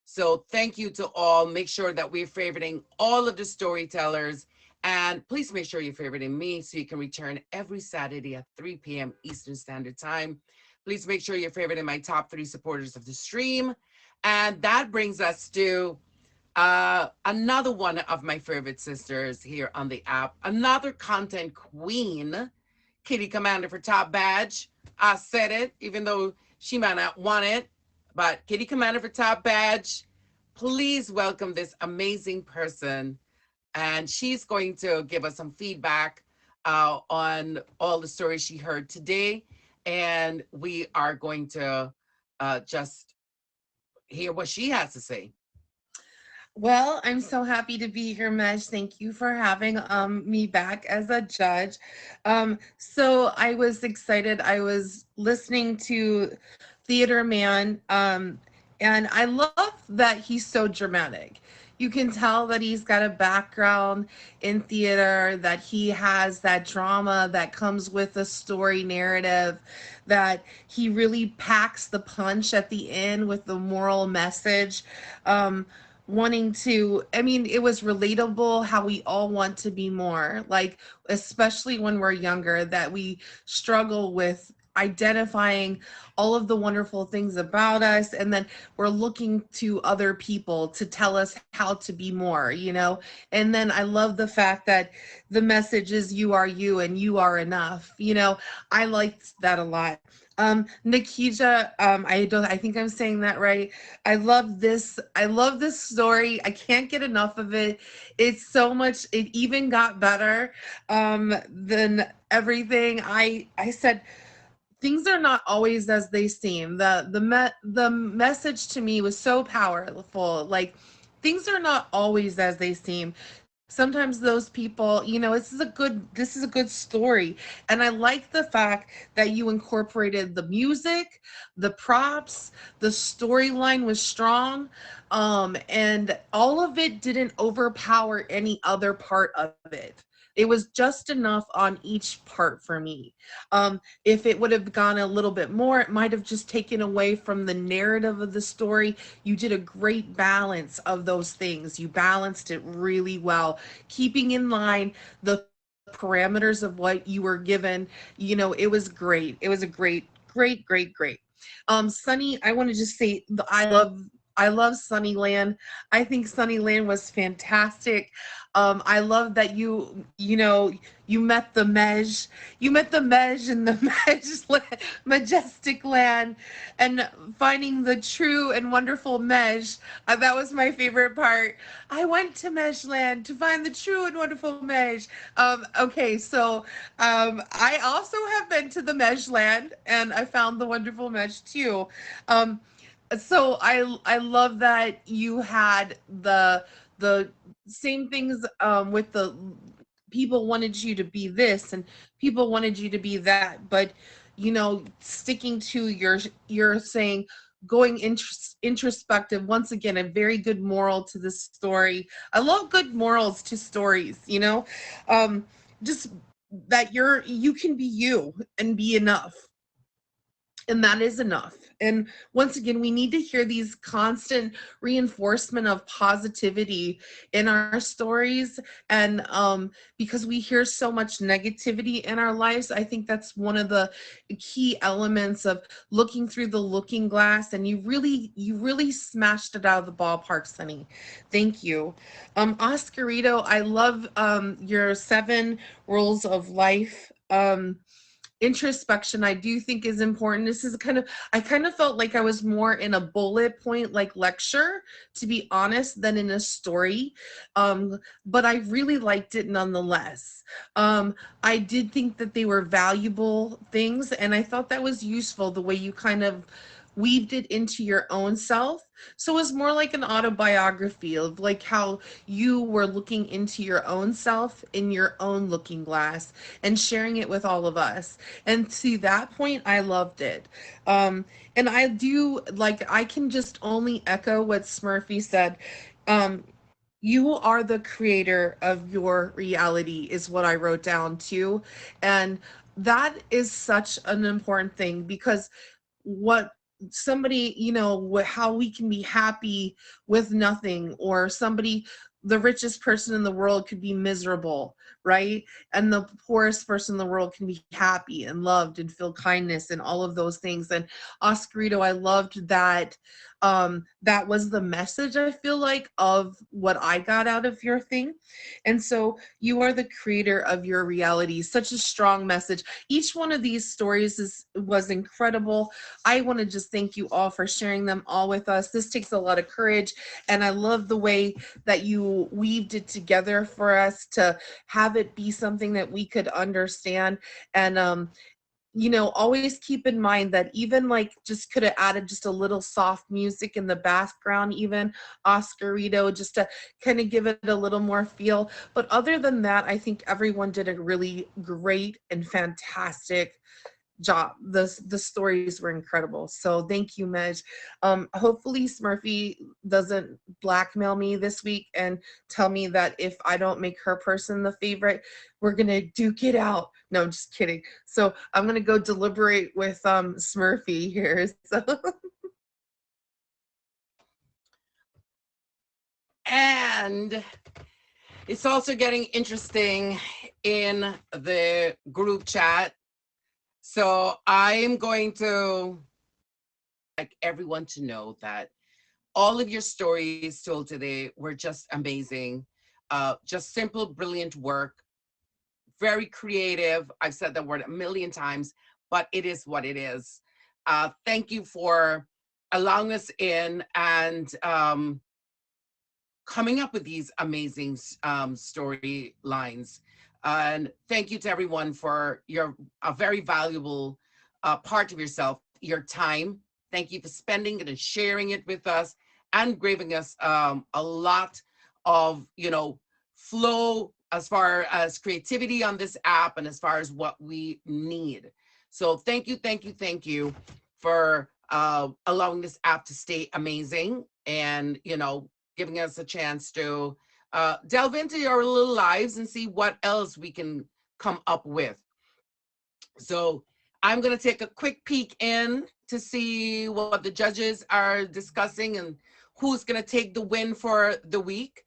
So thank you to all. Make sure that we're favoriting all of the storytellers. And please make sure you're favoriting me so you can return every Saturday at 3 p.m. Eastern Standard Time. Please make sure you're favoriting my top 3 supporters of the stream. And that brings us to another one of my favorite sisters here on the app, another content queen, Kitty Commander for Top Badge. I said it, even though she might not want it, but Kitty Commander for Top Badge, please welcome this amazing person. And she's going to give us some feedback on all the stories she heard today. And we are going to just hear what she has to say. Well, I'm so happy to be here, Mej. Thank you for having me back as a judge. So I was excited. I was listening to Theater Man, and I love that he's so dramatic. You can tell that he's got a background in theater, that he has that drama that comes with a story narrative, that he really packs the punch at the end with the moral message. Wanting to, I mean, it was relatable how we all want to be more, like, especially when we're younger, that we struggle with identifying all of the wonderful things about us, and then we're looking to other people to tell us how to be more, you know. And then I love the fact that the message is you are you and you are enough, you know. I liked that a lot. Nikija, I think I'm saying that right. I love this story. I can't get enough of it. It's so much, it even got better than everything. I said things are not always as they seem. The message to me was so powerful. Like, things are not always as they seem. Sometimes those people, you know, this is a good story. And I like the fact that you incorporated the music, the props, the storyline was strong, and all of it didn't overpower any other part of it. It was just enough on each part for me. If it would have gone a little bit more, it might have just taken away from the narrative of the story. You did a great balance of those things. You balanced it really well, keeping in line the parameters of what you were given. You know, it was great. It was a great. Sunny, I want to just say I love Sunnyland. I think Sunnyland was fantastic. I love that you know, you met the Mej. You met the Mej in the majestic land, and finding the true and wonderful Mej. That was my favorite part. I went to Mejland to find the true and wonderful Mej. Okay, so I also have been to the Mejland, and I found the wonderful Mej too. So I love that you had the same things with the people wanted you to be this and people wanted you to be that, but you know, sticking to your saying, going introspective. Once again, a very good moral to this story. I love good morals to stories, you know. Just that you can be you and be enough, and that is enough. And once again, we need to hear these constant reinforcement of positivity in our stories. And because we hear so much negativity in our lives, I think that's one of the key elements of looking through the looking glass. And you really smashed it out of the ballpark, Sunny. Thank you. Oscarito, I love your 7 rules of life. Introspection I do think is important. This is I kind of felt like I was more in a bullet point like lecture, to be honest, than in a story. But I really liked it nonetheless. I did think that they were valuable things, and I thought that was useful the way you kind of weaved it into your own self. So it was more like an autobiography of like how you were looking into your own self in your own looking glass and sharing it with all of us. And to that point, I loved it. And I do like, I can just only echo what Smurfy said. Um, you are the creator of your reality, is what I wrote down too. And that is such an important thing, because what somebody, how we can be happy with nothing, or somebody, the richest person in the world could be miserable, right? And the poorest person in the world can be happy and loved and feel kindness and all of those things. And Oscarito, I loved that. That was the message, I feel like, of what I got out of your thing. And so you are the creator of your reality. Such a strong message. Each one of these stories was incredible. I want to just thank you all for sharing them all with us. This takes a lot of courage, and I love the way that you weaved it together for us to have it be something that we could understand. And always keep in mind that even like just could have added just a little soft music in the background, even Oscarito, just to kind of give it a little more feel. But other than that, I think everyone did a really great and fantastic job. The stories were incredible. So thank you, Mej. Hopefully Smurfy doesn't blackmail me this week and tell me that if I don't make her person the favorite, we're gonna duke it out. No, I'm just kidding. So I'm gonna go deliberate with Smurfy here. So And it's also getting interesting in the group chat. So I'm going to like everyone to know that all of your stories told today were just amazing. Just simple, brilliant work, very creative. I've said that word a million times, but it is what it is. Thank you for allowing us in and coming up with these amazing storylines. And thank you to everyone for a very valuable part of yourself, your time. Thank you for spending it and sharing it with us and giving us a lot of, flow as far as creativity on this app and as far as what we need. So thank you for allowing this app to stay amazing and, giving us a chance to delve into your little lives and see what else we can come up with. So I'm going to take a quick peek in to see what the judges are discussing and who's going to take the win for the week.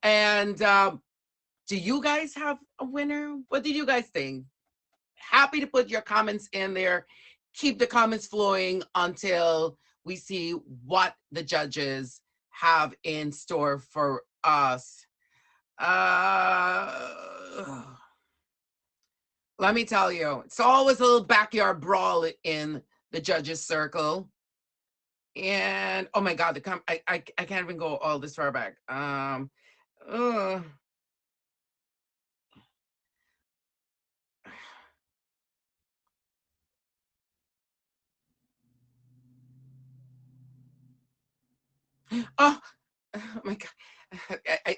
And do you guys have a winner? What did you guys think? Happy to put your comments in there. Keep the comments flowing until we see what the judges have in store for us. Let me tell you, it's always a little backyard brawl in the judges circle. And oh my God, I can't even go all this far back. Oh, oh my God.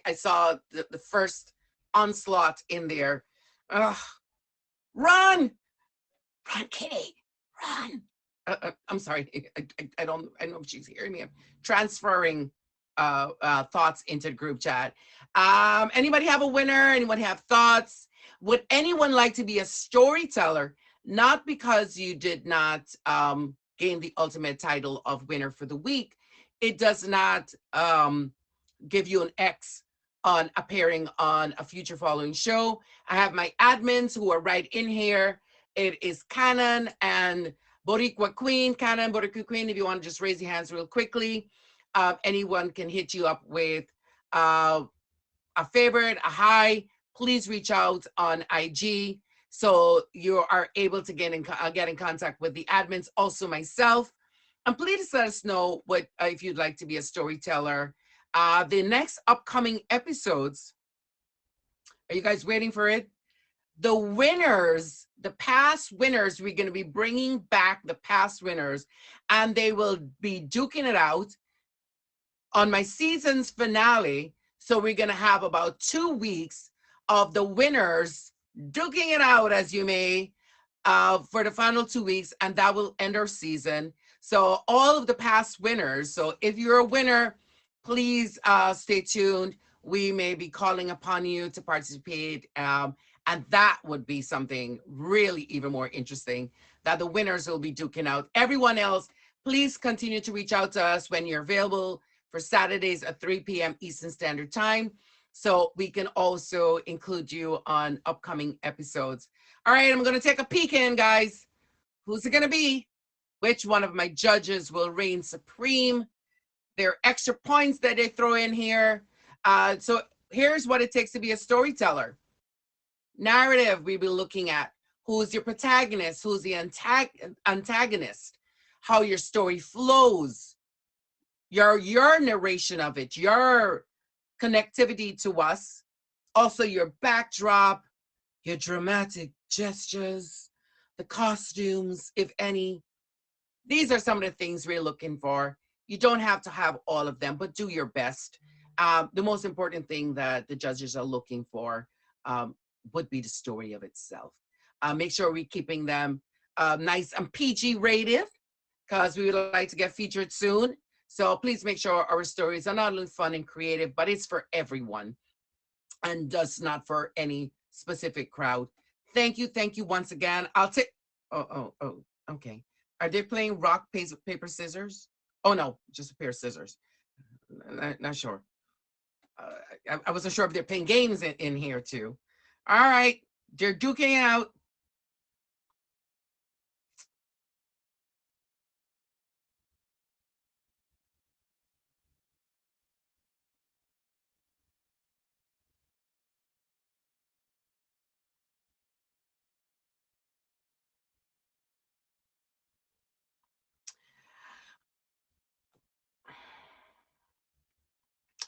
I saw the first onslaught in there. Run! Run, Kitty! Run! I'm sorry. I don't know if she's hearing me. I'm transferring thoughts into the group chat. Anybody have a winner? Anyone have thoughts? Would anyone like to be a storyteller? Not because you did not gain the ultimate title of winner for the week. It does not give you an X on appearing on a future following show. I have my admins who are right in here. It is Canon and Boricua Queen. Canon, Boricua Queen, if you want to just raise your hands real quickly. Anyone can hit you up with a favorite, a hi. Please reach out on IG so you are able to get in contact with the admins, also myself. And please let us know what if you'd like to be a storyteller. The next upcoming episodes, are you guys waiting for it? The winners, the past winners, we're going to be bringing back the past winners, and they will be duking it out on my season's finale. So we're going to have about 2 weeks of the winners duking it out, as you may, for the final 2 weeks, and that will end our season. So all of the past winners, so if you're a winner, please stay tuned. We may be calling upon you to participate, and that would be something really even more interesting, that the winners will be duking out. Everyone else, please continue to reach out to us when you're available for Saturdays at 3 p.m. Eastern Standard Time, so we can also include you on upcoming episodes. All right, I'm going to take a peek in, guys. Who's it going to be? Which one of my judges will reign supreme? There are extra points that they throw in here. So here's what it takes to be a storyteller. Narrative, we'll be looking at who's your protagonist, who's the antagonist, how your story flows, your narration of it, your connectivity to us, also your backdrop, your dramatic gestures, the costumes, if any. These are some of the things we're looking for. You don't have to have all of them, but do your best. The most important thing that the judges are looking for would be the story of itself. Make sure we're keeping them nice and PG rated, because we would like to get featured soon. So please make sure our stories are not only fun and creative, but it's for everyone and just not for any specific crowd. Thank you once again. I'll take, okay. Are they playing rock, paper, scissors? Oh no, just a pair of scissors. Not sure. I wasn't sure if they're playing games in here too. All right, they're duking out.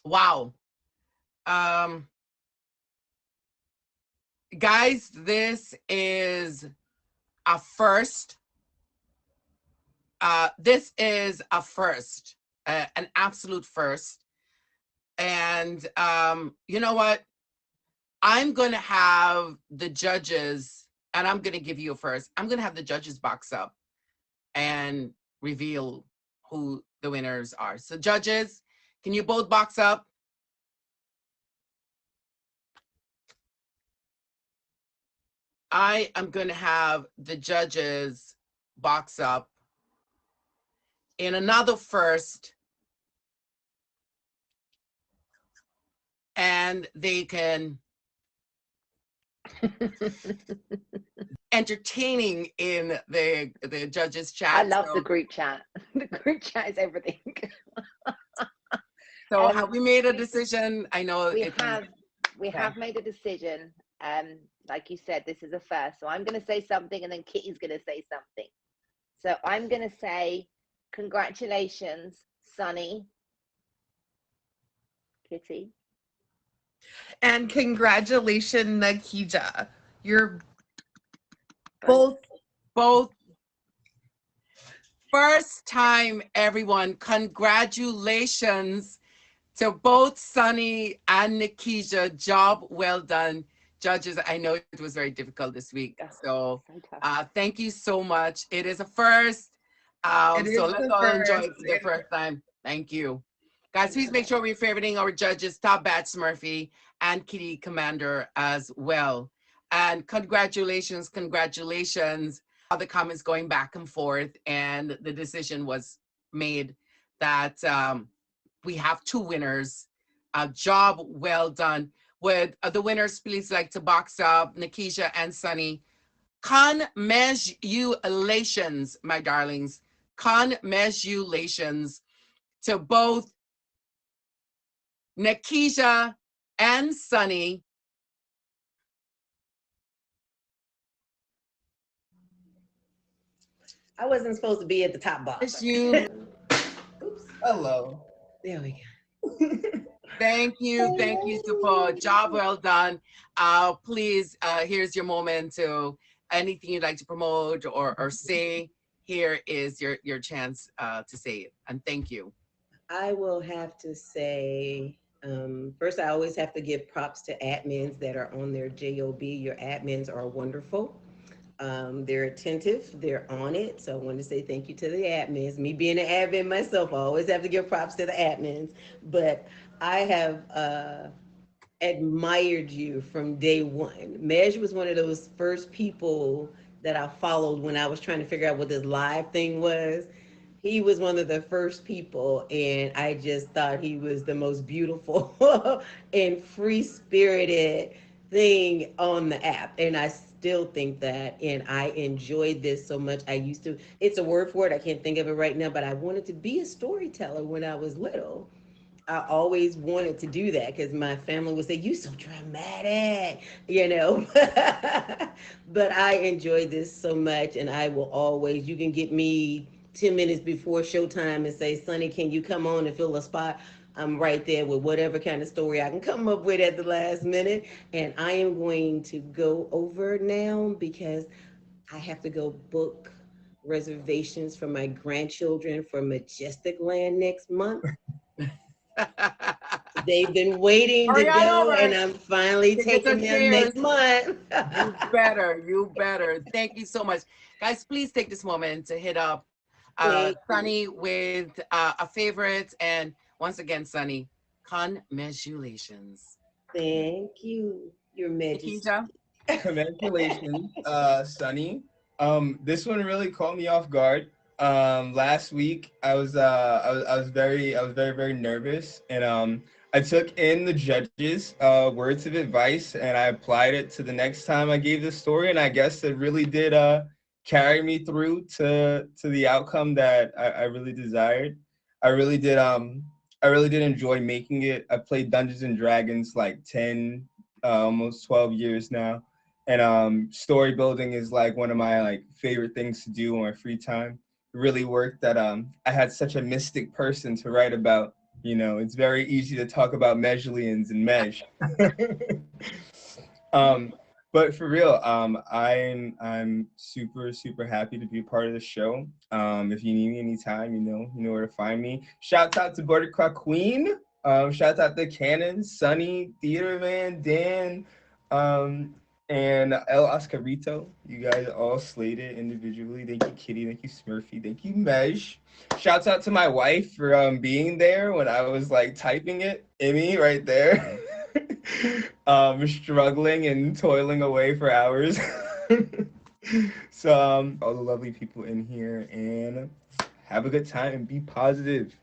Wow. Guys, this is a first. This is a first, an absolute first. And you know what? I'm going to have the judges, and I'm going to give you a first. I'm going to have the judges box up and reveal who the winners are. So judges, can you both box up? I am going to have the judges box up in another first, and they can entertaining in the judges chat. I love the group chat. The group chat is everything. So have we made a decision? I know we have made a decision. Like you said, this is a first. So I'm going to say something, and then Kitty's going to say something. So I'm going to say, congratulations, Sunny. Kitty. And congratulations, Nakija. You're both first time, everyone. Congratulations to both Sunny and Nikisha. Job well done, judges. I know it was very difficult this week, so thank you so much. It is a first, so let's all enjoy it for the first time. Thank you, guys. Please make sure we're favoriting our judges, Top Bats Murphy and Kitty Commander as well. And congratulations other comments going back and forth, and the decision was made that we have two winners. Job well done. Would the winners please like to box up Nikisha and Sunny? Congratulations, my darlings. Congratulations to both Nikisha and Sunny. I wasn't supposed to be at the top box. As you, Oops. Hello. There we thank you, support. Job well done. Please, here's your moment to anything you'd like to promote or say. Here is your chance to say it, and thank you. I will have to say, first, I always have to give props to admins that are on their job. Your admins are wonderful. They're attentive, they're on it. So I want to say thank you to the admins. Me being an admin myself, I always have to give props to the admins. But I have admired you from day one. Mej was one of those first people that I followed when I was trying to figure out what this live thing was. He was one of the first people, and I just thought he was the most beautiful and free spirited thing on the app. And I still think that, and I enjoyed this so much. I used to, it's a word for it, I can't think of it right now, but I wanted to be a storyteller when I was little. I always wanted to do that because my family would say, "You so dramatic," you know. But I enjoyed this so much, and I will always. You can get me 10 minutes before showtime and say, "Sonny, can you come on and fill a spot?" I'm right there with whatever kind of story I can come up with at the last minute. And I am going to go over now because I have to go book reservations for my grandchildren for Majestic Land next month. They've been waiting to Hurry on go, and over. I'm finally Tickets are taking them shared. next month. You better, you better. Thank you so much. Guys, please take this moment to hit up Thank Sunny with a favorite. And once again, Sunny, congratulations. thank you, Your Majesty. Nikisha? Congratulations, Sunny. This one really caught me off guard. Last week I was very, very nervous, and I took in the judges' words of advice, and I applied it to the next time I gave the story, and I guess it really did carry me through to the outcome that I really desired. I really did I really did enjoy making it. I played Dungeons and Dragons like 10 almost 12 years now, and story building is like one of my like favorite things to do on my free time. It really worked that I had such a mystic person to write about. You know, it's very easy to talk about Mejlians and Mej. um but for real, I'm super, super happy to be a part of the show. If you need me anytime, you know where to find me. Shout out to Buttercup Queen. Shout out to Cannon, Sunny, Theater Man, Dan, um, and El Oscarito. You guys all slated individually. Thank you, Kitty. Thank you, Smurfy. Thank you, Mej. Shouts out to my wife for being there when I was like typing it. Emmy, right there. Struggling and toiling away for hours. So all the lovely people in here, and have a good time and be positive.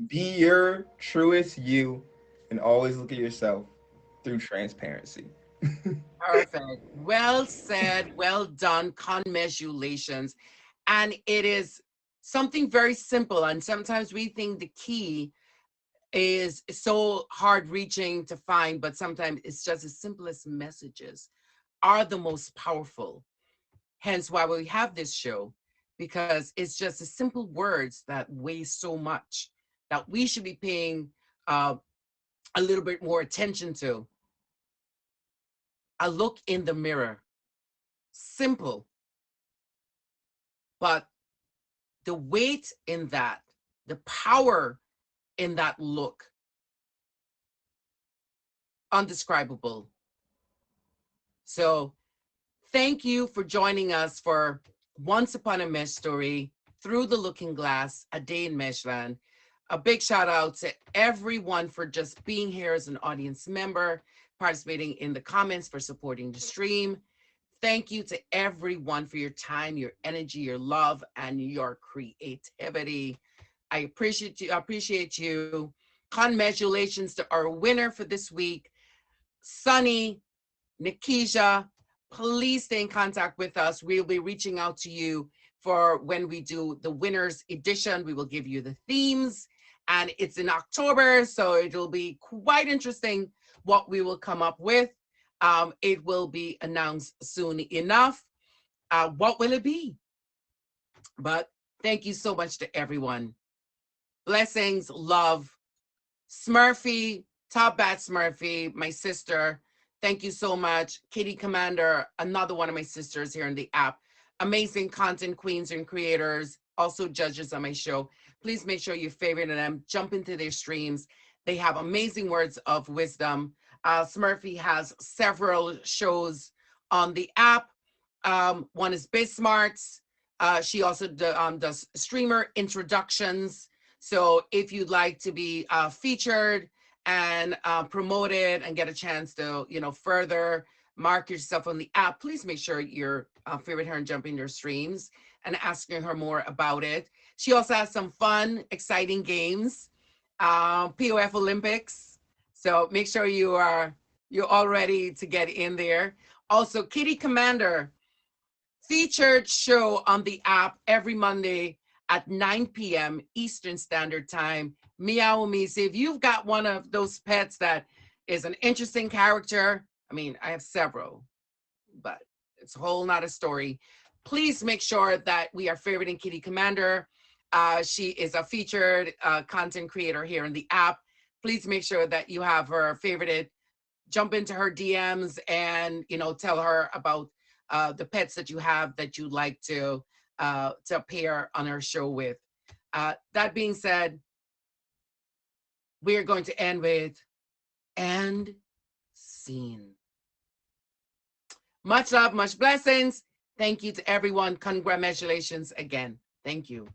Be your truest you, and always look at yourself through transparency. Perfect. Well said. Well done. Congratulations. And it is something very simple. And sometimes we think the key is so hard reaching to find, but sometimes it's just the simplest messages are the most powerful. Hence why we have this show, because it's just the simple words that weigh so much that we should be paying uh, a little bit more attention to. A look in the mirror. Simple, but the weight in that, the power in that look, undescribable. So thank you for joining us for Once Upon a Mejstory, Through the Looking Glass, A Day in Mejland. A big shout out to everyone for just being here as an audience member, participating in the comments, for supporting the stream. Thank you to everyone for your time, your energy, your love, and your creativity. I appreciate you. Appreciate you. Congratulations to our winner for this week, Sunny Nikisha. Please stay in contact with us. We'll be reaching out to you for when we do the winners edition. We will give you the themes, and it's in October, so it'll be quite interesting what we will come up with. It will be announced soon enough. What will it be? But thank you so much to everyone. Blessings, love. Smurfy, Top Bat Smurfy, my sister. Thank you so much. Kitty Commander, another one of my sisters here in the app. Amazing content queens and creators, also judges on my show. Please make sure you favorite them. Jump into their streams. They have amazing words of wisdom. Smurfy has several shows on the app. One is Bismarck's. She also does streamer introductions. So if you'd like to be featured and promoted and get a chance to, further mark yourself on the app, please make sure you're favorite her and jump in your streams and asking her more about it. She also has some fun, exciting games, POF Olympics. So make sure you're all ready to get in there. Also, Kitty Commander, featured show on the app every Monday at 9 p.m. Eastern Standard Time. Meow Me. See, if you've got one of those pets that is an interesting character, I mean, I have several, but it's a whole nother story. Please make sure that we are favoriting Kitty Commander. She is a featured content creator here in the app. Please make sure that you have her favorited. Jump into her DMs and, tell her about the pets that you have that you'd like to appear on our show with. That being said, we're going to end with "and scene." Much love, much blessings. Thank you to everyone. Congratulations again. Thank you.